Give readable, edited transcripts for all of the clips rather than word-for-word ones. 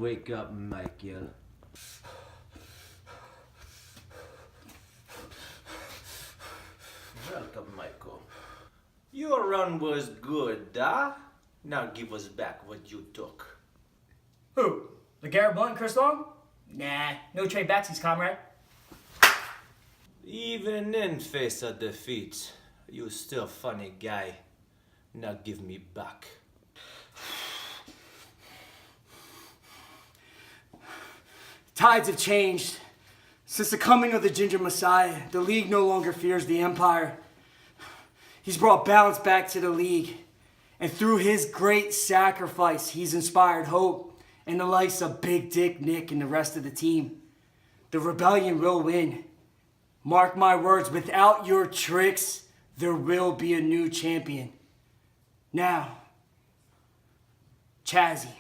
wake up, Michael. Welcome, Michael. Your run was good, Now give us back what you took. Who? LeGarrette Blunt and Chris Long? Nah, no trade backsies, comrade. Even in face of defeat, you still funny guy. Now give me back. Tides have changed. Since the coming of the Ginger Messiah, the league no longer fears the Empire. He's brought balance back to the league. And through his great sacrifice, he's inspired hope in the likes of Big Dick Nick and the rest of the team. The rebellion will win. Mark my words, without your tricks, there will be a new champion. Now, Chazzy,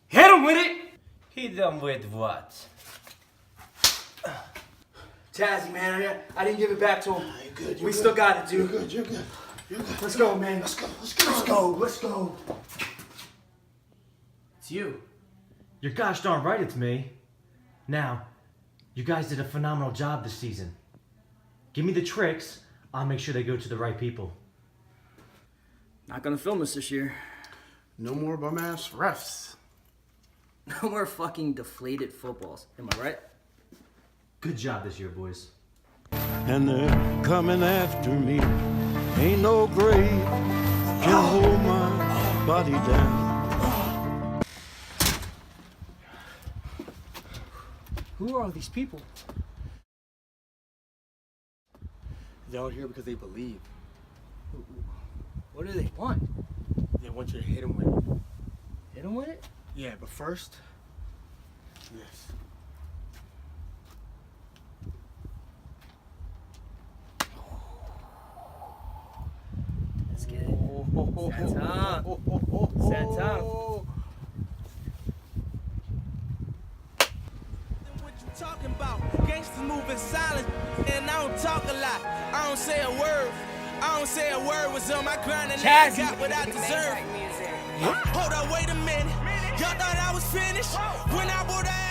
hit him with it! Hit them with what? Chazzy, man, I didn't give it back to him. You're good, We still got it, dude. You're good, you're good. You're good. Let's go, man. Let's go. Let's go. It's you. You're gosh darn right it's me. Now, you guys did a phenomenal job this season. Give me the tricks, I'll make sure they go to the right people. Not gonna film us this year. No more bum-ass refs. No more fucking deflated footballs. Am I right? Good job this year, boys. And they're coming after me. Ain't no grave can hold my body down. Who are all these people? They're all here because they believe. What do they want? They want you to hit them with it. Hit them with it? Yeah, but first, yes. Let's get it. Set up. What you talking about? Gangsters moving silent, and I don't talk a lot. I don't say a word. I don't say a word. Was on my grind and I got what I deserve. Hold up, wait a minute. Y'all thought I was finished when I bought that.